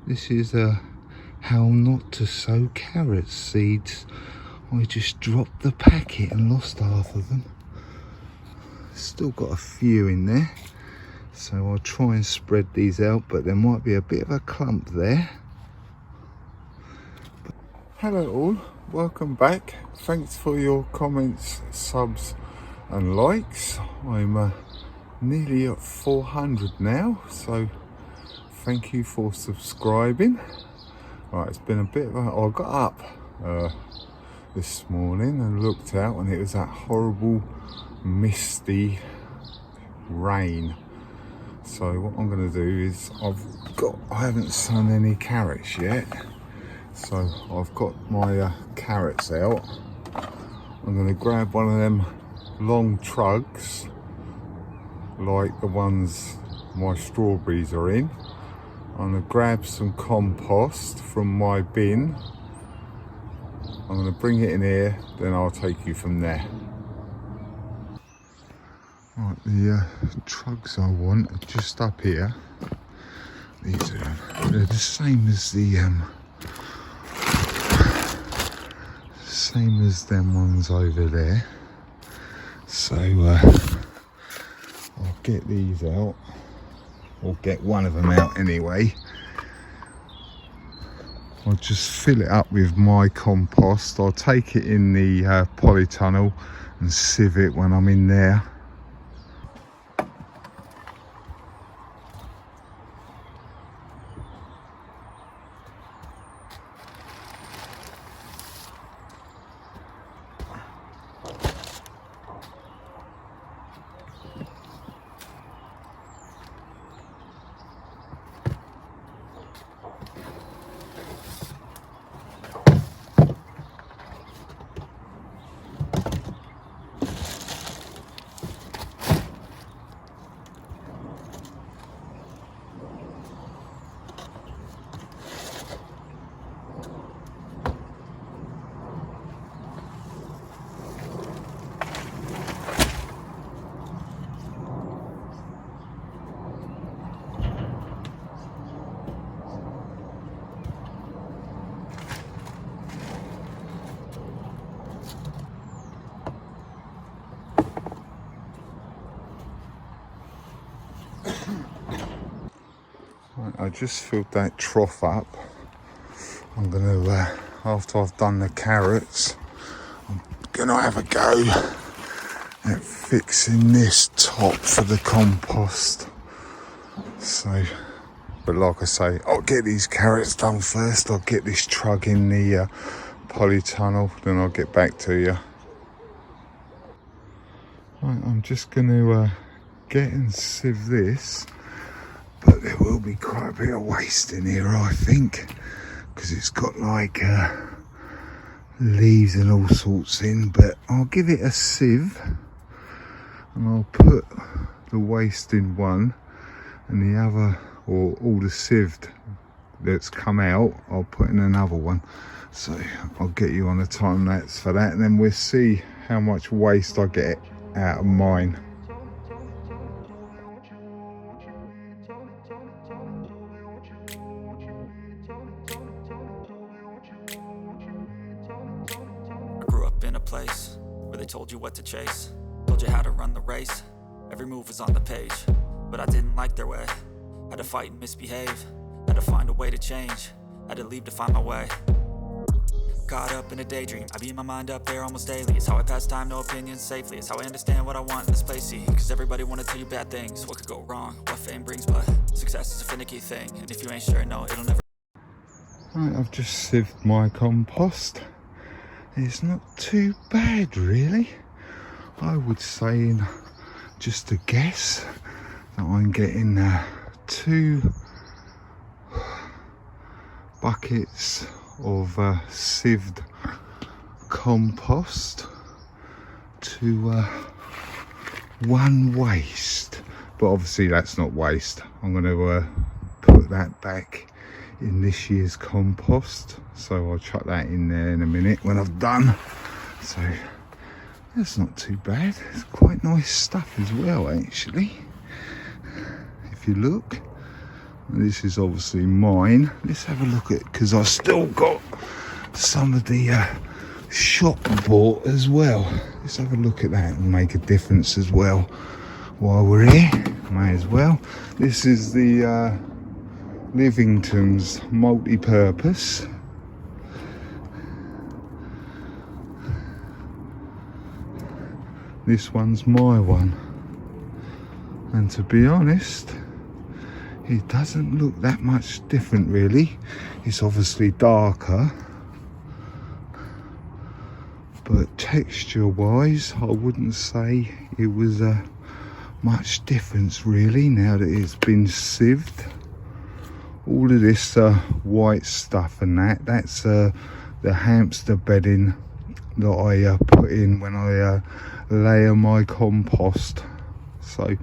This is how not to sow carrot seeds. I just dropped the packet and lost half of them. Still got a few in there, so I'll try and spread these out, but there might be a bit of a clump there. Hello all, welcome back. Thanks for your comments, subs and likes. I'm nearly at 400 now, so thank you for subscribing. Right, it's been a bit of I got up this morning and looked out, and it was that horrible misty rain. So what I'm going to do is I haven't sown any carrots yet, so I've got my carrots out. I'm going to grab one of them long trugs like the ones my strawberries are in. I'm going to grab some compost from my bin. I'm going to bring it in here, then I'll take you from there. Right, the trugs I want are just up here. These are they're the same as the same as them ones over there. So I'll get these out. Or get one of them out anyway. I'll just fill it up with my compost. I'll take it in the polytunnel and sieve it when I'm in there. I just filled that trough up. I'm gonna, after I've done the carrots, I'm gonna have a go at fixing this top for the compost. So, but like I say, I'll get these carrots done first. I'll get this trug in the polytunnel, then I'll get back to you. Right, I'm just gonna get and sieve this. But there will be quite a bit of waste in here, I think, because it's got like leaves and all sorts in. But I'll give it a sieve and I'll put the waste in one, and the other, or all the sieved that's come out, I'll put in another one. So I'll get you on a time lapse for that, and then we'll see how much waste I get out of mine. Place where they told you what to chase, told you how to run the race, every move was on the page, but I didn't like their way. Had to fight and misbehave, had to find a way to change, had to leave to find my way. Caught up in a daydream, I beat my mind up there almost daily. It's how I pass time, no opinions safely. It's how I understand what I want in this place, see, cause everybody wanna tell you bad things. What could go wrong, what fame brings, but success is a finicky thing, and if you ain't sure, no, it'll never. Right, I've just sieved my compost. It's not too bad, really. I would say, in just a guess, that I'm getting 2 buckets of sieved compost to 1 waste. But obviously that's not waste. I'm going to put that back in this year's compost, so I'll chuck that in there in a minute when I've done. So that's not too bad. It's quite nice stuff as well, actually. If you look, This is obviously mine. Let's have a look at, because I still got some of the shop bought as well. Let's have a look at that and make a difference as well while we're here. May as well. This is the Livington's multi-purpose. This one's my one, and to be honest, it doesn't look that much different really. It's obviously darker, but texture wise I wouldn't say it was much difference really now that it's been sieved. All of this white stuff and that's the hamster bedding that I put in when I layer my compost. So,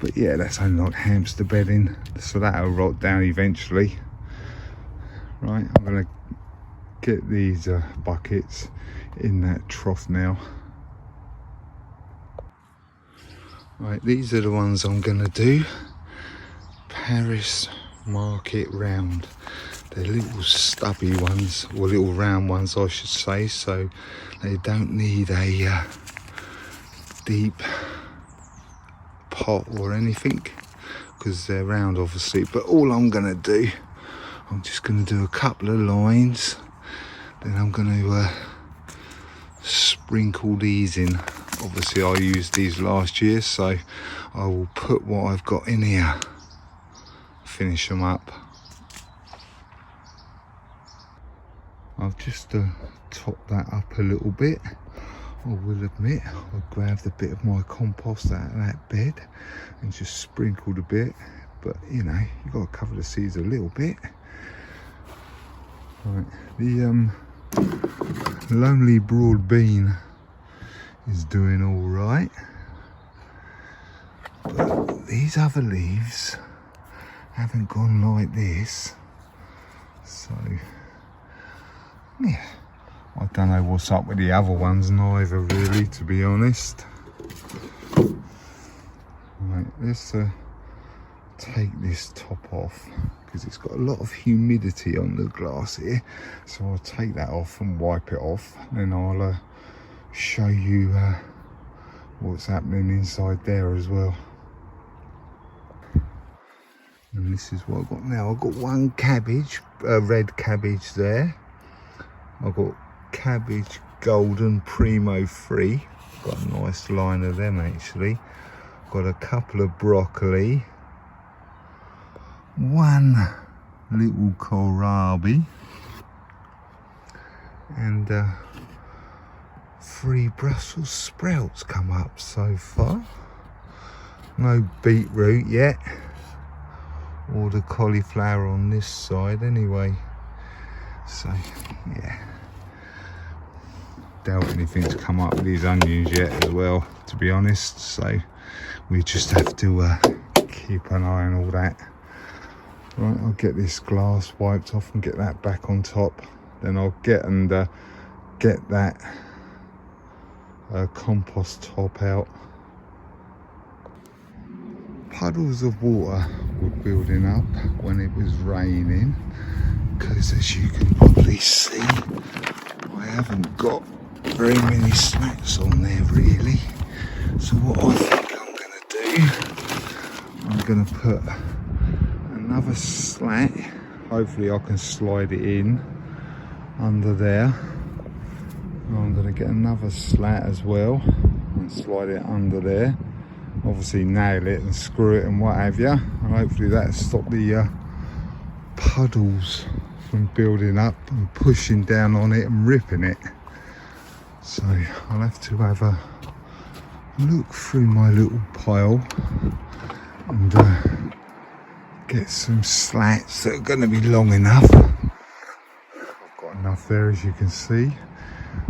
but yeah, that's only like hamster bedding, so that'll rot down eventually. Right, I'm gonna get these buckets in that trough now. Right, these are the ones I'm gonna do. Paris Market Round. They're little stubby ones, or little round ones I should say, so they don't need a deep pot or anything because they're round obviously. But all I'm gonna do, I'm just gonna do a couple of lines, then I'm gonna sprinkle these in. Obviously I used these last year, so I will put what I've got in here, finish them up. I've just topped that up a little bit. I will admit, I grabbed a bit of my compost out of that bed and just sprinkled a bit, but you know, you've got to cover the seeds a little bit. Right, the Lonely Broad Bean is doing all right, but these other leaves haven't gone like this, so yeah, I don't know what's up with the other ones neither really, to be honest. Right, let's take this top off because it's got a lot of humidity on the glass here, so I'll take that off and wipe it off, then I'll show you what's happening inside there as well. And this is what I've got now. I've got one cabbage, red cabbage there. I've got cabbage golden primo 3, got a nice line of them actually. Got a couple of broccoli, one little kohlrabi, and 3 Brussels sprouts come up so far. No beetroot yet, or the cauliflower on this side anyway. So yeah, doubt anything's come up with these onions yet as well, to be honest, so we just have to keep an eye on all that. Right, I'll get this glass wiped off and get that back on top, then I'll get that compost top out. Puddles of water were building up when it was raining, because as you can probably see, I haven't got very many slats on there really. So what I think I'm going to put another slat, hopefully I can slide it in under there. I'm going to get another slat as well and slide it under there, obviously nail it and screw it and what have you, and hopefully that'll stop the puddles from building up and pushing down on it and ripping it. So I'll have to have a look through my little pile and get some slats that are going to be long enough. I've got enough there, as you can see.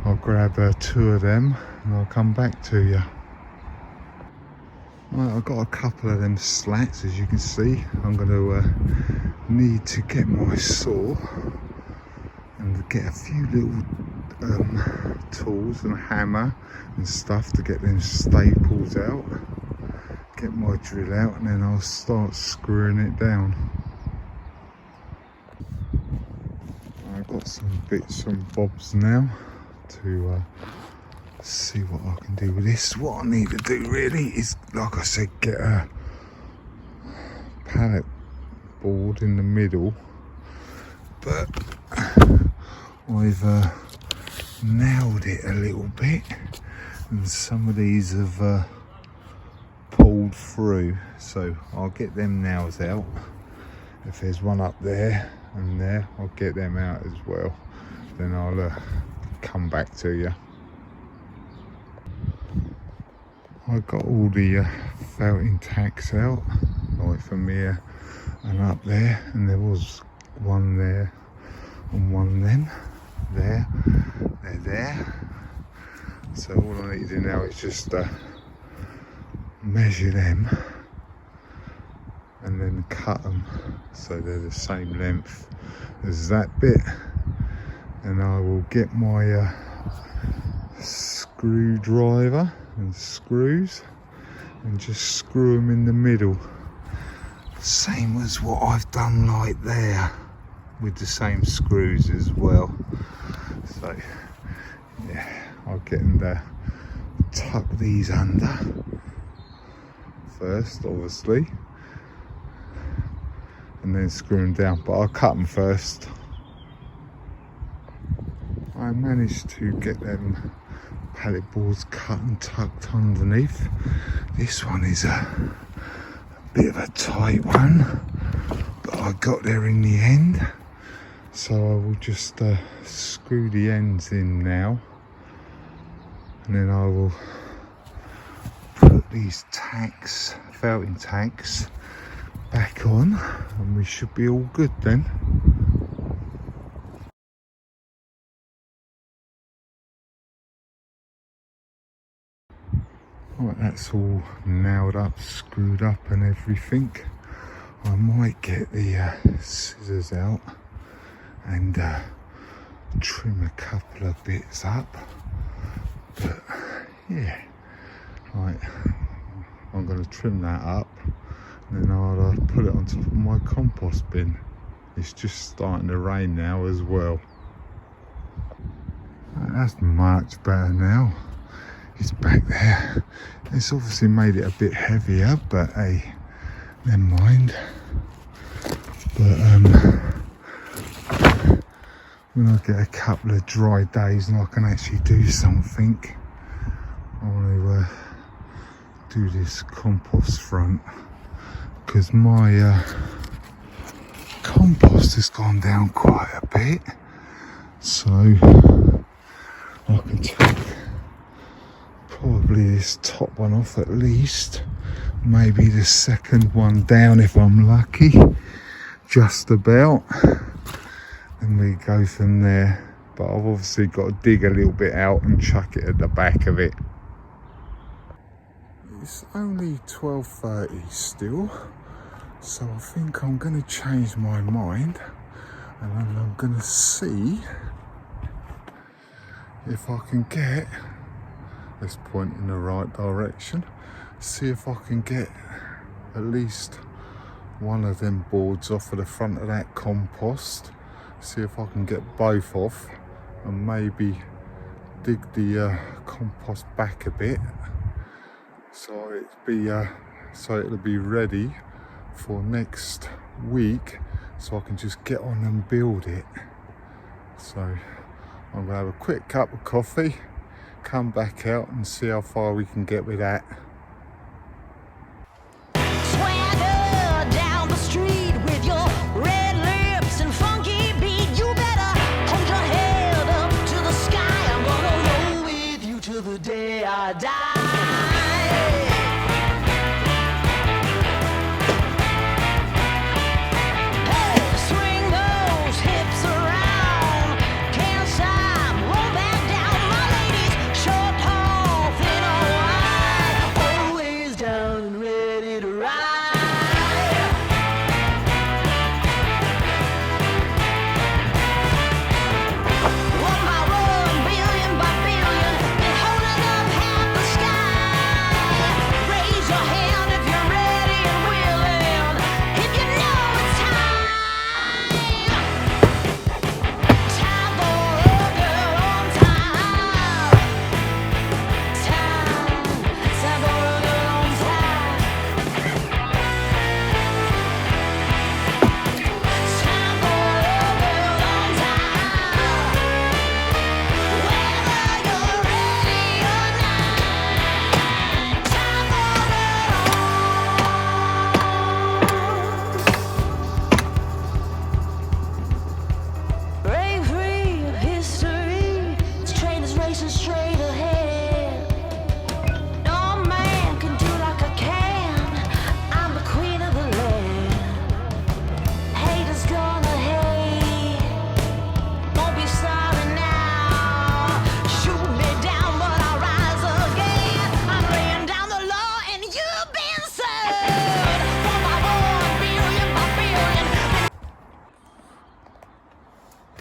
I'll grab 2 of them and I'll come back to you. Right, I've got a couple of them slats, as you can see. I'm going to need to get my saw and get a few little tools and a hammer and stuff to get them staples out. Get my drill out and then I'll start screwing it down. I've got some bits and bobs now to see what I can do with this. What I need to do really is, like I said, get a pallet board in the middle, but I've nailed it a little bit, and some of these have pulled through, so I'll get them nails out. If there's one up there and there, I'll get them out as well. Then I'll come back to you. I got all the felting tacks out, like from here and up there, and there was one there and one then there. They're there. So all I need to do now is just measure them and then cut them so they're the same length as that bit, and I will get my screwdriver and screws and just screw them in the middle, same as what I've done like there, with the same screws as well. So yeah, I'll get them to tuck these under first, obviously, and then screw them down, but I'll cut them first. I managed to get them pallet boards cut and tucked underneath. This one is a bit of a tight one, but I got there in the end, so I will just screw the ends in now, and then I will put these tacks, felting tacks, back on, and we should be all good then. Right, that's all nailed up, screwed up and everything. I might get the scissors out and trim a couple of bits up, but yeah, right, I'm going to trim that up, and then I'll put it on top of my compost bin. It's just starting to rain now as well. Right, that's much better now. It's back there. It's obviously made it a bit heavier, but hey, never mind. But when I get a couple of dry days and I can actually do something, I want to do this compost front, because my compost has gone down quite a bit, so I can take probably this top one off at least, maybe the second one down if I'm lucky, just about, and we go from there. But I've obviously got to dig a little bit out and chuck it at the back of it. It's only 12:30 still, so I think I'm going to change my mind, and then I'm going to see if I can get, let's point in the right direction, see if I can get at least one of them boards off of the front of that compost, see if I can get both off, and maybe dig the compost back a bit, so it'll be ready for next week, so I can just get on and build it. So I'm gonna have a quick cup of coffee, come back out and see how far we can get with that. Swagger down the street with your red lips and funky beat. You better hold your head up to the sky. I'm gonna roll with you till the day I die.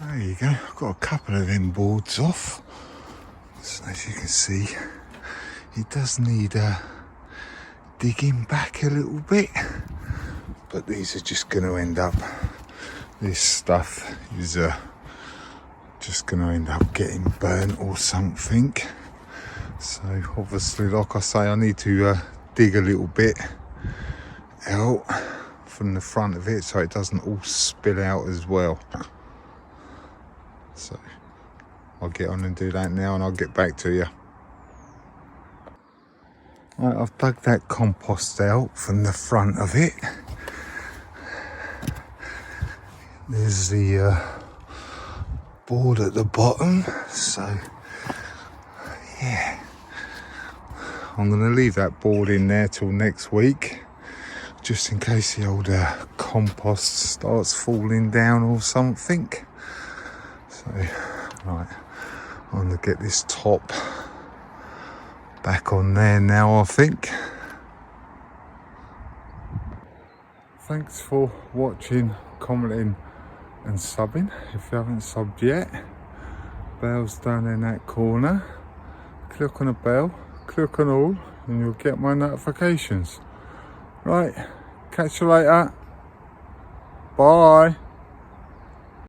There you go, I've got a couple of them boards off. So as you can see, it does need digging back a little bit, but these are just going to end up, this stuff is just going to end up getting burnt or something. So obviously, like I say, I need to dig a little bit out from the front of it so it doesn't all spill out as well. So I'll get on and do that now, and I'll get back to you. Right, I've dug that compost out from the front of it. There's the board at the bottom, so yeah, I'm going to leave that board in there till next week, just in case the old compost starts falling down or something. So right, I'm going to get this top back on there now, I think. Thanks for watching, commenting and subbing. If you haven't subbed yet, bell's down in that corner. Click on the bell, click on all, and you'll get my notifications. Right, catch you later. Bye.